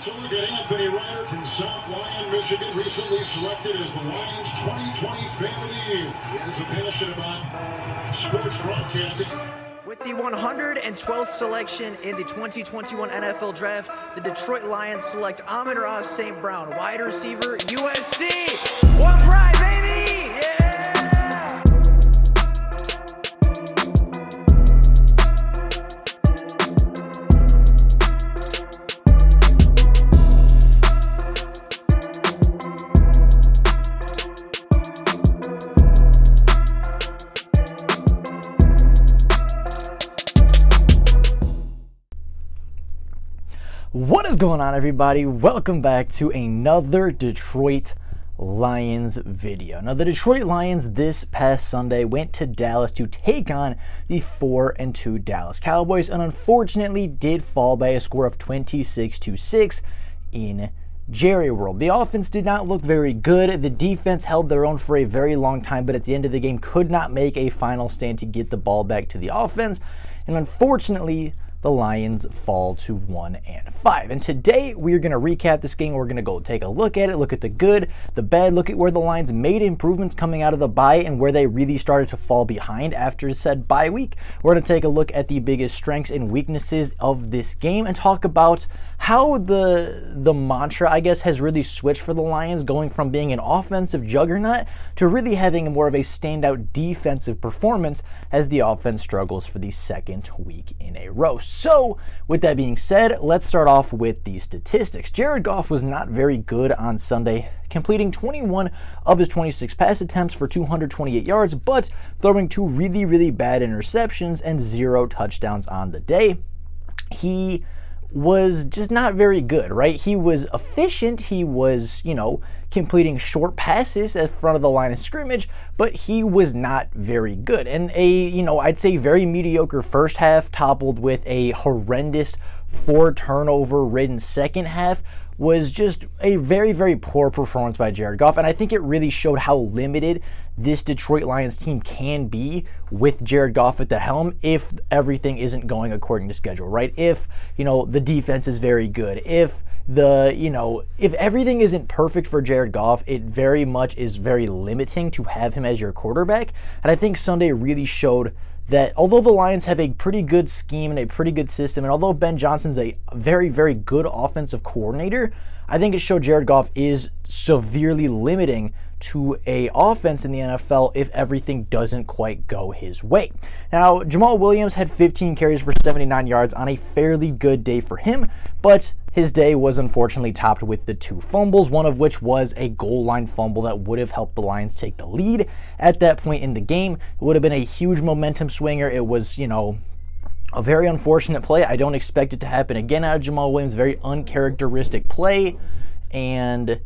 So look at Anthony Ryder from South Lyon, Michigan, recently selected as the Lions 2020 Fan of the Year. He has a passion about sports broadcasting. With the 112th selection in the 2021 NFL Draft, the Detroit Lions select Amon-Ra St. Brown, wide receiver, USC. One pride, baby! Yeah! What is going on, everybody? Welcome back to another Detroit Lions video. Now, the Detroit Lions this past Sunday went to Dallas to take on the 4-2 Dallas Cowboys and unfortunately did fall by a score of 26-6 in Jerry World. The offense did not look very good. The defense held their own for a very long time, but at the end of the game could not make a final stand to get the ball back to the offense. And unfortunately, the Lions fall to 1-5. And today we're going to recap this game. We're going to go take a look at it, look at the good, the bad, look at where the Lions made improvements coming out of the bye and where they really started to fall behind after said bye week. We're going to take a look at the biggest strengths and weaknesses of this game and talk about how the mantra, I guess, has really switched for the Lions, going from being an offensive juggernaut to really having more of a standout defensive performance as the offense struggles for the second week in a row. So, with that being said, let's start off with the statistics. Jared Goff was not very good on Sunday, completing 21 of his 26 pass attempts for 228 yards, but throwing two really bad interceptions and 0 touchdowns on the day. He was just not very good, right? He was efficient. He was, completing short passes in front of the line of scrimmage, but he was not very good. And I'd say very mediocre first half toppled with a horrendous 4 turnover ridden second half was just a very poor performance by Jared Goff. And I think it really showed how limited this Detroit Lions team can be with Jared Goff at the helm if everything isn't going according to schedule, right? If, the defense is very good, if if everything isn't perfect for Jared Goff, it very much is very limiting to have him as your quarterback. And I think Sunday really showed that although the Lions have a pretty good scheme and a pretty good system, and although Ben Johnson's a very good offensive coordinator, I think it showed Jared Goff is severely limiting to a offense in the NFL if everything doesn't quite go his way. Now, Jamal Williams had 15 carries for 79 yards on a fairly good day for him, but his day was unfortunately topped with the 2 fumbles, one of which was a goal line fumble that would have helped the Lions take the lead at that point in the game. It would have been a huge momentum swinger. It was, a very unfortunate play. I don't expect it to happen again out of Jamal Williams. Very uncharacteristic play, and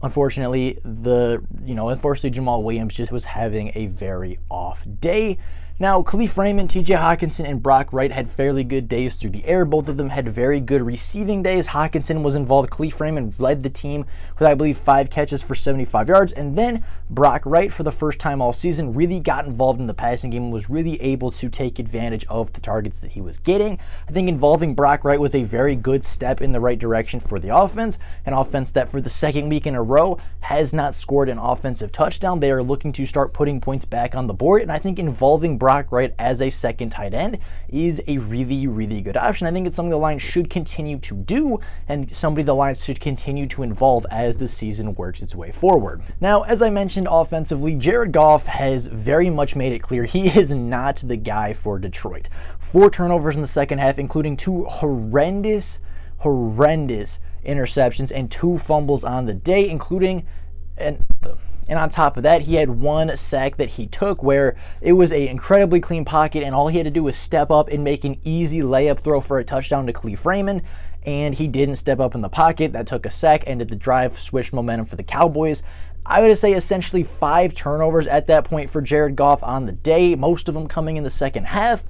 unfortunately, Jamal Williams just was having a very off day. Now, Khalif Raymond, TJ Hockenson, and Brock Wright had fairly good days through the air. Both of them had very good receiving days. Hockenson was involved. Khalif Raymond led the team with, I believe, 5 catches for 75 yards. And then Brock Wright, for the first time all season, really got involved in the passing game and was really able to take advantage of the targets that he was getting. I think involving Brock Wright was a very good step in the right direction for the offense, an offense that for the second week in a row has not scored an offensive touchdown. They are looking to start putting points back on the board, and I think involving Brock Wright as a second tight end is a really good option. I think it's something the Lions should continue to do and somebody the Lions should continue to involve as the season works its way forward. Now, as I mentioned offensively, Jared Goff has very much made it clear he is not the guy for Detroit. 4 turnovers in the second half, including 2 horrendous interceptions and 2 fumbles on the day, including and on top of that, he had 1 sack that he took where it was an incredibly clean pocket and all he had to do was step up and make an easy layup throw for a touchdown to Khalif Raymond, and he didn't step up in the pocket. That took a sack, ended the drive, switched momentum for the Cowboys. I would say essentially 5 turnovers at that point for Jared Goff on the day, most of them coming in the second half.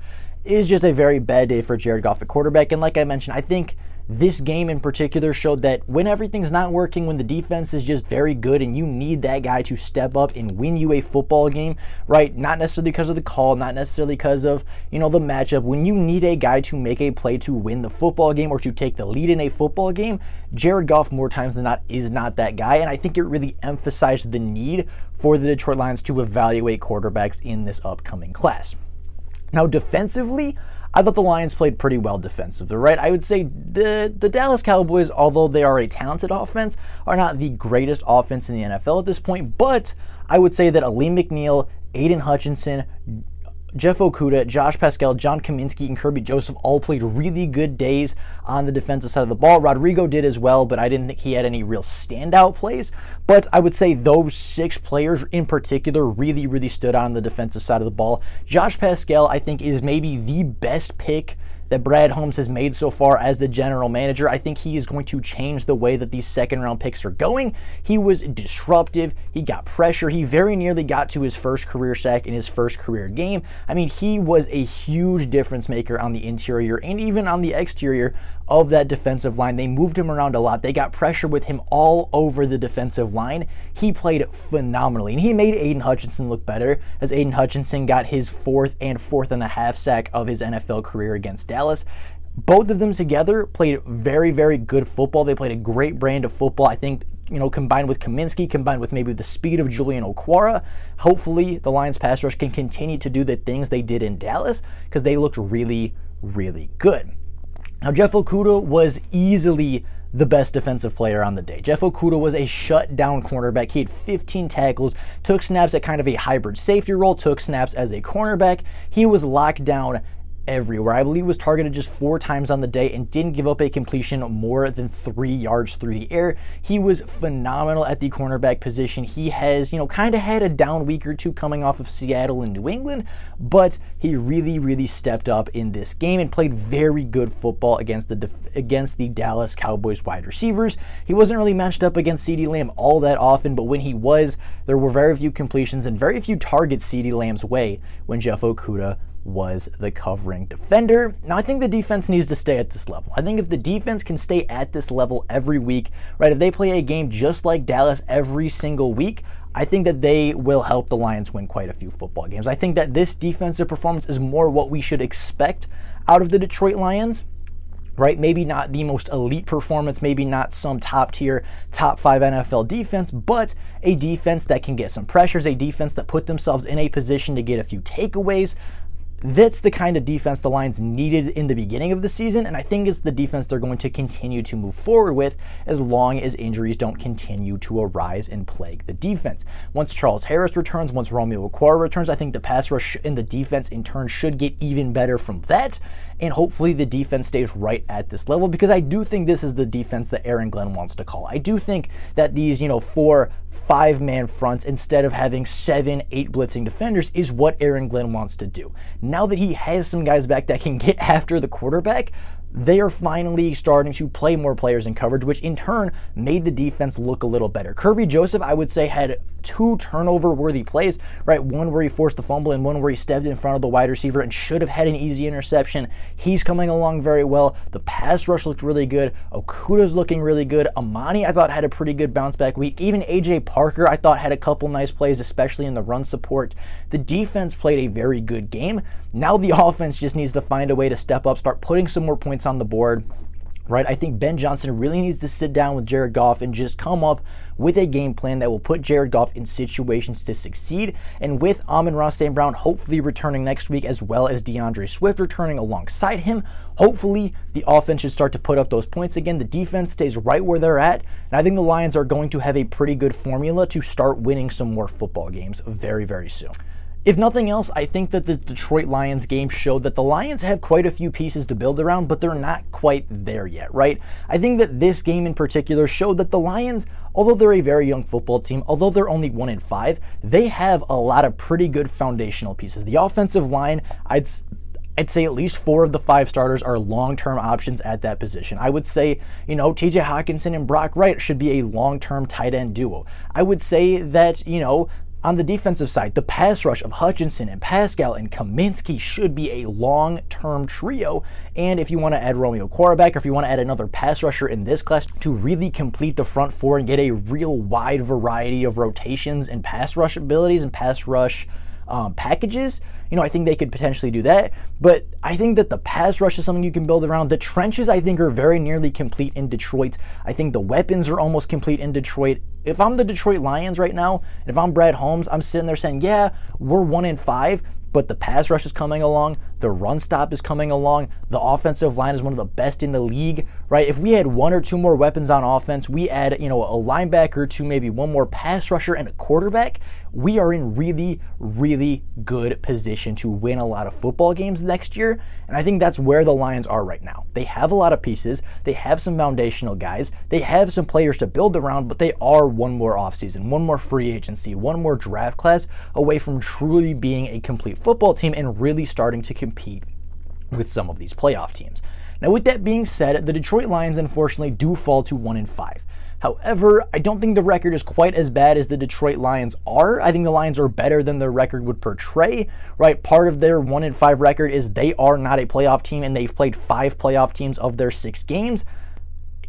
Is just a very bad day for Jared Goff, the quarterback. And like I mentioned, I think this game in particular showed that when everything's not working, when the defense is just very good and you need that guy to step up and win you a football game, right? Not necessarily because of the call, not necessarily because of, the matchup. When you need a guy to make a play to win the football game or to take the lead in a football game, Jared Goff more times than not is not that guy. And I think it really emphasized the need for the Detroit Lions to evaluate quarterbacks in this upcoming class. Now, defensively, I thought the Lions played pretty well defensively, right? I would say the Dallas Cowboys, although they are a talented offense, are not the greatest offense in the NFL at this point, but I would say that Aleem McNeil, Aiden Hutchinson, Jeff Okudah, Josh Pascal, John Kaminsky, and Kirby Joseph all played really good days on the defensive side of the ball. Rodrigo did as well, but I didn't think he had any real standout plays. But I would say those 6 players in particular really, really stood out on the defensive side of the ball. Josh Pascal, I think, is maybe the best pick that Brad Holmes has made so far as the general manager. I think he is going to change the way that these second-round picks are going. He was disruptive. He got pressure. He very nearly got to his first career sack in his first career game. I mean, he was a huge difference maker on the interior and even on the exterior of that defensive line. They moved him around a lot. They got pressure with him all over the defensive line. He played phenomenally, and he made Aiden Hutchinson look better as Aiden Hutchinson got his 4th and 4.5 sack of his NFL career against Dallas. Both of them together played very, very good football. They played a great brand of football. I think, combined with Kaminsky, combined with maybe the speed of Julian Okwara, hopefully the Lions pass rush can continue to do the things they did in Dallas because they looked really, really good. Now, Jeff Okudah was easily the best defensive player on the day. Jeff Okudah was a shutdown cornerback. He had 15 tackles, took snaps at kind of a hybrid safety role, took snaps as a cornerback. He was locked down everywhere. I believe was targeted just 4 times on the day and didn't give up a completion more than 3 yards through the air. He was phenomenal at the cornerback position. He has, kind of had a down week or two coming off of Seattle and New England, but he really, really stepped up in this game and played very good football against the Dallas Cowboys wide receivers. He wasn't really matched up against CeeDee Lamb all that often, but when he was, there were very few completions and very few targets CeeDee Lamb's way when Jeff Okudah was the covering defender. Now, I think the defense needs to stay at this level. I think if the defense can stay at this level every week, right, if they play a game just like Dallas every single week, I think that they will help the Lions win quite a few football games. I think that this defensive performance is more what we should expect out of the Detroit Lions, right? Maybe not the most elite performance, maybe not some top tier, top 5 NFL defense, but a defense that can get some pressures, a defense that put themselves in a position to get a few takeaways. That's the kind of defense the Lions needed in the beginning of the season, and I think it's the defense they're going to continue to move forward with as long as injuries don't continue to arise and plague the defense. Once Charles Harris returns, once Romeo Okwara returns, I think the pass rush and the defense in turn should get even better from that, and hopefully the defense stays right at this level, because I do think this is the defense that Aaron Glenn wants to call. I do think that these, 4, 5-man fronts instead of having 7, 8 blitzing defenders is what Aaron Glenn wants to do. Now that he has some guys back that can get after the quarterback, they are finally starting to play more players in coverage, which in turn made the defense look a little better. Kirby Joseph, I would say, had 2 turnover-worthy plays, right? One where he forced the fumble and one where he stepped in front of the wide receiver and should have had an easy interception. He's coming along very well. The pass rush looked really good. Okudah's looking really good. Amani, I thought, had a pretty good bounce-back week. Even A.J. Parker, I thought, had a couple nice plays, especially in the run support. The defense played a very good game. Now the offense just needs to find a way to step up, start putting some more points on the board, right? I think Ben Johnson really needs to sit down with Jared Goff and just come up with a game plan that will put Jared Goff in situations to succeed. And with Amon-Ra St. Brown hopefully returning next week, as well as DeAndre Swift returning alongside him, hopefully the offense should start to put up those points again. The defense stays right where they're at, and I think the Lions are going to have a pretty good formula to start winning some more football games very, very soon. If nothing else, I think that the Detroit Lions game showed that the Lions have quite a few pieces to build around, but they're not quite there yet, right? I think that this game in particular showed that the Lions, although they're a very young football team, although they're only 1-5, they have a lot of pretty good foundational pieces. The offensive line, I'd say at least 4 of the 5 starters are long-term options at that position. I would say, TJ Hawkinson and Brock Wright should be a long-term tight end duo. I would say that, On the defensive side, the pass rush of Hutchinson and Pascal and Kaminsky should be a long-term trio. And if you want to add Romeo Quarterback, or if you want to add another pass rusher in this class to really complete the front four and get a real wide variety of rotations and pass rush abilities and pass rush packages, I think they could potentially do that. But I think that the pass rush is something you can build around. The trenches, I think, are very nearly complete in Detroit. I think the weapons are almost complete in Detroit. If I'm the Detroit Lions right now, and if I'm Brad Holmes, I'm sitting there saying, yeah, we're 1-5, but the pass rush is coming along, the run stop is coming along, the offensive line is one of the best in the league, right? If we had one or two more weapons on offense, we add, a linebacker to maybe one more pass rusher and a quarterback, we are in really, really good position to win a lot of football games next year. And I think that's where the Lions are right now. They have a lot of pieces. They have some foundational guys. They have some players to build around, but they are one more offseason, one more free agency, one more draft class away from truly being a complete football team and really starting to compete with some of these playoff teams. Now, with that being said, the Detroit Lions unfortunately do fall to 1-5. However, I don't think the record is quite as bad as the Detroit Lions are. I think the Lions are better than their record would portray, right? Part of their 1-5 record is they are not a playoff team, and they've played 5 playoff teams of their 6 games.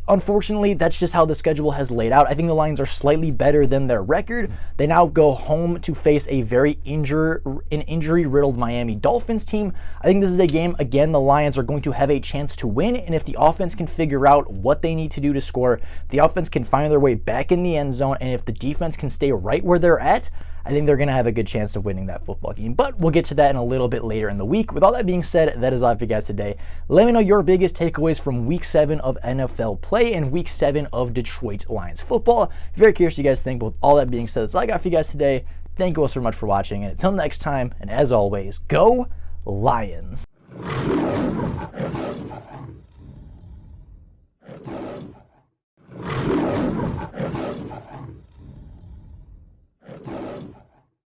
Unfortunately, that's just how the schedule has laid out. I think the Lions are slightly better than their record. They now go home to face a very injury-riddled Miami Dolphins team. I think this is a game, again, the Lions are going to have a chance to win, and if the offense can figure out what they need to do to score, the offense can find their way back in the end zone, and if the defense can stay right where they're at, I think they're going to have a good chance of winning that football game. But we'll get to that in a little bit later in the week. With all that being said, that is all for you guys today. Let me know your biggest takeaways from Week 7 of NFL play and Week 7 of Detroit Lions football. Very curious what you guys think. But with all that being said, that's all I got for you guys today. Thank you all so much for watching. And until next time, and as always, go Lions.